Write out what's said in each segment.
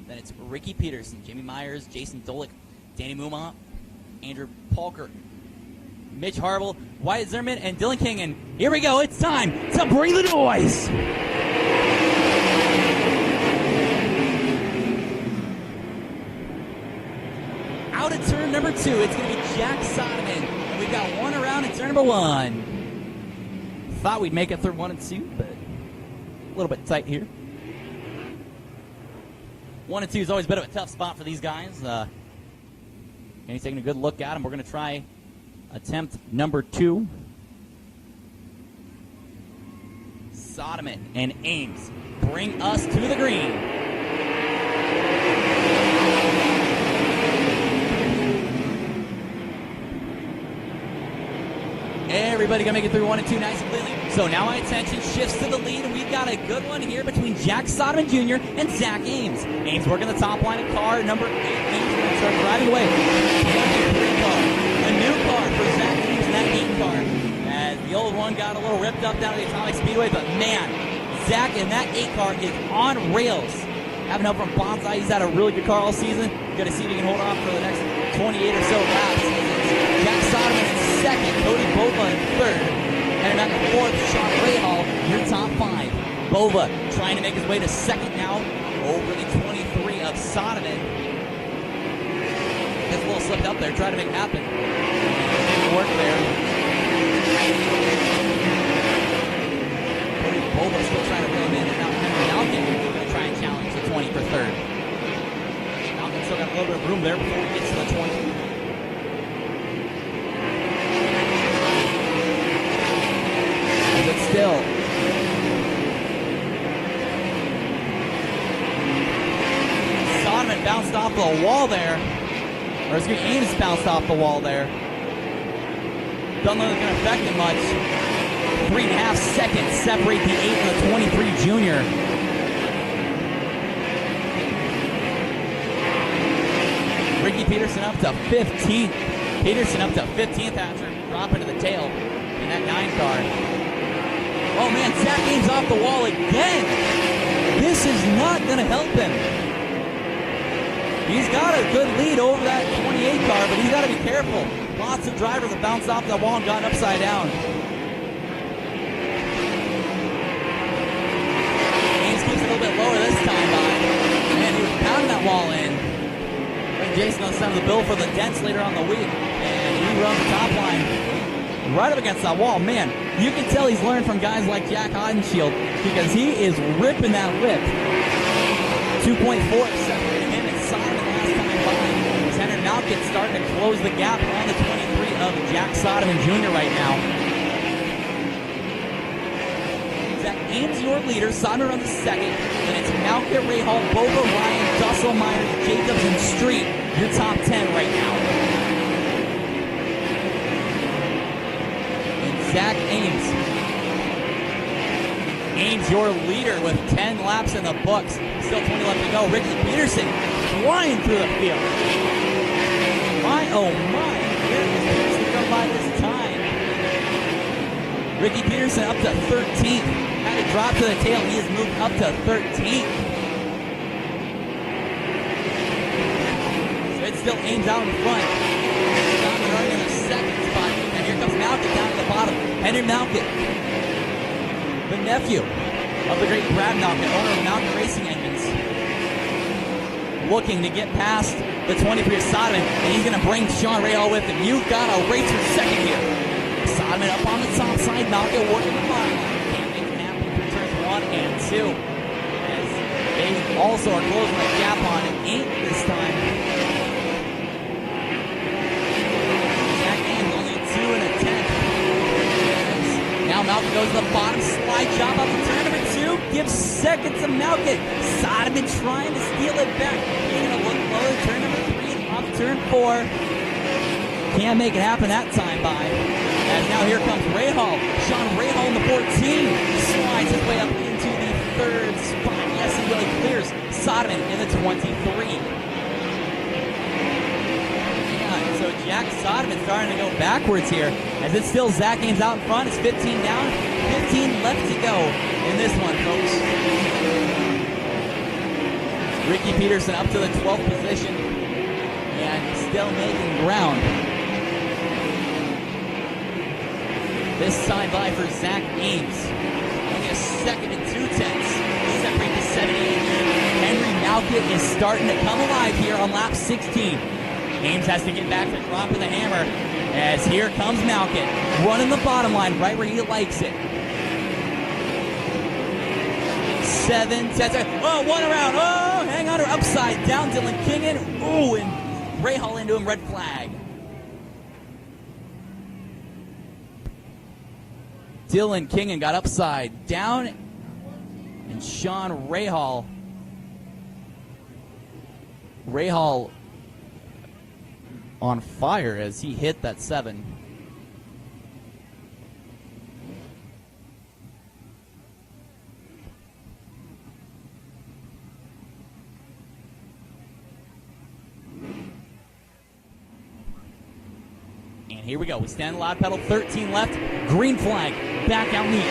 Then it's Ricky Peterson, Jamie Myers, Jason Dolick, Danny Muma, Andrew Palker, Mitch Harble, Wyatt Zimmerman, and Dylan King. And here we go. It's time to bring the noise. Out of turn number 2, it's going to be Jack Soderman. And we've got one around in turn number 1. Thought we'd make it through 1 and 2, but a little bit tight here. 1 and 2 is always a bit of a tough spot for these guys. And he's taking a good look at him. We're going to try attempt number 2. Soderman and Ames bring us to the green. Everybody gonna make it through 1 and 2 nice and cleanly. So now my attention shifts to the lead, and we've got a good one here between Jack Soderman Jr. and Zach Ames. Ames working the top line of car number 8. Ames going to start driving away. A new car for Zach Ames in that 8 car. As the old one got a little ripped up down at the Atomic Speedway, but man, Zach in that 8 car is on rails. Having help from Bonsai, he's had a really good car all season. Gonna see if he can hold off for the next 28 or so laps. Jack Soderman in second, Cody Bova in third, and back in fourth, Sean Rahal, your top 5. Bova trying to make his way to second now over the 23 of Soderman. Gets a little slipped up there, trying to make it happen. Good work there. Cody Bova still trying to reel him in, and now Henry Malkin going to try and challenge the 20 for third. Malkin still got a little bit of room there before he gets to the 20. But still, Soderman bounced off the wall there. Or excuse me, Ames bounced off the wall there. Don't know if it's going to affect him much. 3.5 seconds separate the 8 and the 23 junior. Ricky Peterson up to 15th. Peterson up to 15th after dropping to the tail in that 9 car. Oh man, Zach Ames off the wall again. This is not going to help him. He's got a good lead over that 28 car, but he's got to be careful. Lots of drivers have bounced off the wall and gotten upside down. Ames keeps it a little bit lower this time, man, he was pounding that wall in. Bring Jason on the side of the bill for the dents later on the week, and he runs the top line right up against that wall. Man, you can tell he's learned from guys like Jack Hodenshield because he is ripping that whip. 2.4 separating him and Soderman last time by. Henry Malkin starting to close the gap on the 23 of Jack Soderman Jr. right now. Zach Ames, your leader. Soderman runs the second. Then it's Malkin, Rahal, Bova, Ryan, Dussel, Myers, Jacobs, and Street. Your top 10 right now. Zach Ames. Ames, your leader with 10 laps in the books. Still 20 left to go. Ricky Peterson flying through the field. My, oh my. Where is Peterson come by this time? Ricky Peterson up to 13th. Had to drop to the tail. He has moved up to 13th. So it's still Ames out in front. Donovan running in the second spot. And here comes Malkin down to the bottom. Henry Malkin, the nephew of the great Brad Malkin, owner of Malkin Racing Engines, looking to get past the 23 of Soderman, and he's going to bring Sean Rahal with him. You've got a race for second here. Soderman up on the top side, Malkin working the line. Can't make it happen for turns 1 and 2. As they also are closing the gap on 8 this time. Zach Ames only 2 and a 10th. Now Malkin goes to the bottom, slide job up to turn number 2, gives second to Malkin. Soderman trying to steal it back. He's going to look low, turn number 3, off turn 4. Can't make it happen that time by. As now here comes Rahal. Sean Rahal in the 14. Slides his way up into the 3rd spot. Yes, he really clears Soderman in the 23. So Jack Soderman starting to go backwards here, as it's still Zach Ames out in front. It's 15 down, 15 left to go in this one, folks. Ricky Peterson up to the 12th position and still making ground. This time by for Zach Ames. Only a second and 2/10 separate the 78. Henry Malkit is starting to come alive here on lap 16. Ames has to get back to dropping the hammer as here comes Malkit running the bottom line right where he likes it. 7, 10, oh, one around, oh, hang on, upside down, Dylan Kingan, ooh, and Rahal into him, red flag. Dylan Kingan got upside down, and Sean Rahal on fire as he hit that 7. And here we go. We stand the loud pedal, 13 left, green flag, back out neat.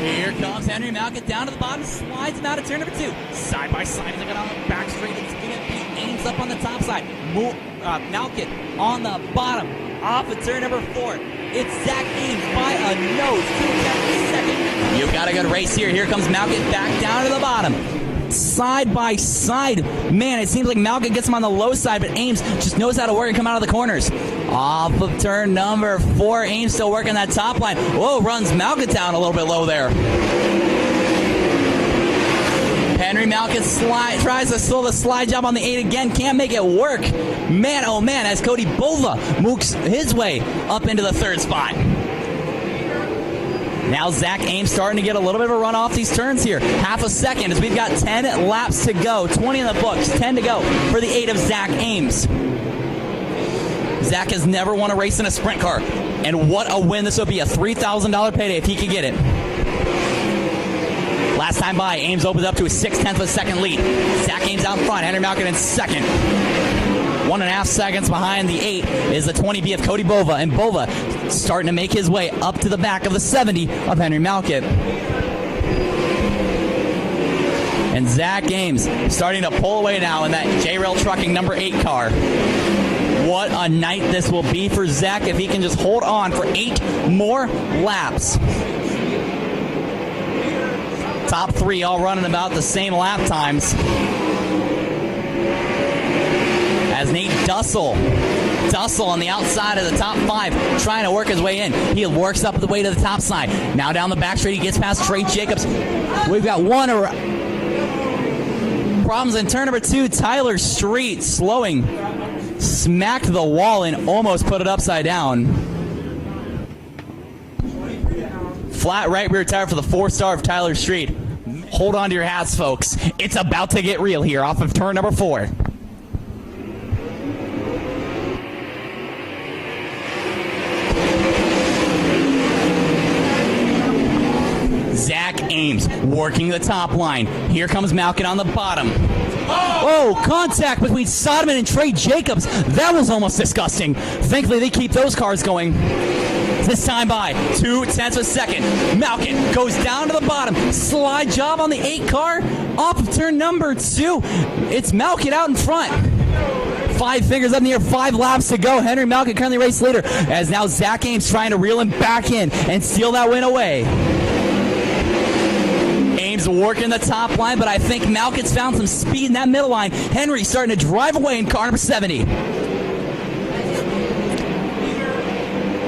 Here comes Henry Malkit down to the bottom, slides him out of turn number 2. Side by side, he's looking on the back straight. It's going to be Ames up on the top side. Malkit on the bottom, off of turn number 4. It's Zach Ames by a nose, 2/10 second. You've got a good race here. Here comes Malkit back down to the bottom. Side by side. Man, it seems like Malkit gets him on the low side, but Ames just knows how to work and come out of the corners. Off of turn number 4, Ames still working that top line. Whoa, runs Malkit down a little bit low there. Henry Malkit tries to slow the slide job on the 8 again. Can't make it work. Man, oh man, as Cody Bova mooks his way up into the 3rd spot. Now Zach Ames starting to get a little bit of a run off these turns here. Half a second as we've got 10 laps to go. 20 in the books, 10 to go for the 8 of Zach Ames. Zach has never won a race in a sprint car. And what a win this would be. A $3,000 payday if he could get it. Last time by, Ames opens up to a 6/10 of a second lead. Zach Ames out in front, Henry Malkit in second. 1.5 seconds behind the 8 is the 20B of Cody Bova, and Bova starting to make his way up to the back of the 70 of Henry Malkit. And Zach Ames starting to pull away now in that J-Rail Trucking number 8 car. What a night this will be for Zach if he can just hold on for 8 more laps. Top 3 all running about the same lap times. As Nate Dussel on the outside of the top 5 trying to work his way in. He works up the way to the top side. Now down the back straight, he gets past Trey Jacobs. We've got one problems in turn number 2. Tyler Street slowing, smacked the wall and almost put it upside down. Flat right rear tire for the 4-star of Tyler Street. Hold on to your hats, folks. It's about to get real here off of turn number 4. Zach Ames working the top line. Here comes Malkit on the bottom. Oh, contact between Soderman and Trey Jacobs. That was almost disgusting. Thankfully, they keep those cars going. This time by 2/10 of a second. Malkit goes down to the bottom. Slide job on the 8 car. Off of turn number 2. It's Malkit out in front. 5 fingers up in the air, 5 laps to go. Henry Malkit currently race leader. As now Zach Ames trying to reel him back in and steal that win away. Ames working the top line, but I think Malkit's found some speed in that middle line. Henry starting to drive away in car number 70.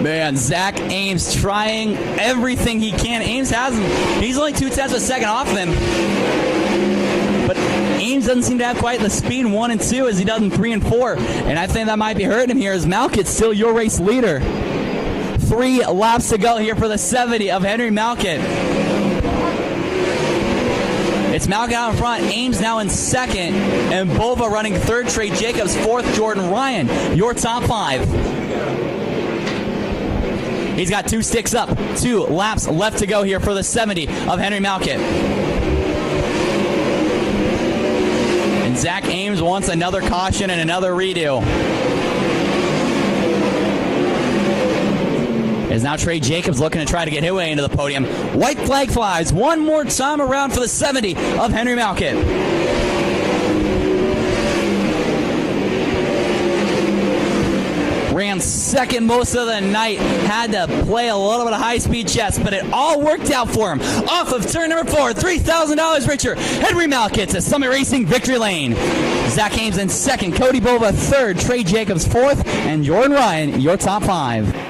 Man, Zach Ames trying everything he can. Ames has him. He's only 2/10 of a second off of him. But Ames doesn't seem to have quite the speed in 1 and 2 as he does in 3 and 4. And I think that might be hurting him here as Malkit's still your race leader. 3 laps to go here for the 70 of Henry Malkit. It's Malkit out in front, Ames now in second, and Bova running 3rd, Trey Jacobs 4th, Jordan Ryan, your top 5. He's got 2 sticks up, 2 laps left to go here for the 70 of Henry Malkit. And Zach Ames wants another caution and another redo. Is now Trey Jacobs looking to try to get his way into the podium. White flag flies one more time around for the 70 of Henry Malkett. Ran second most of the night, had to play a little bit of high-speed chess, but it all worked out for him. Off of turn number 4, $3,000 richer, Henry Malkett to Summit Racing victory lane. Zach Ames in second, Cody Bova third, Trey Jacobs fourth, and Jordan Ryan, your top 5.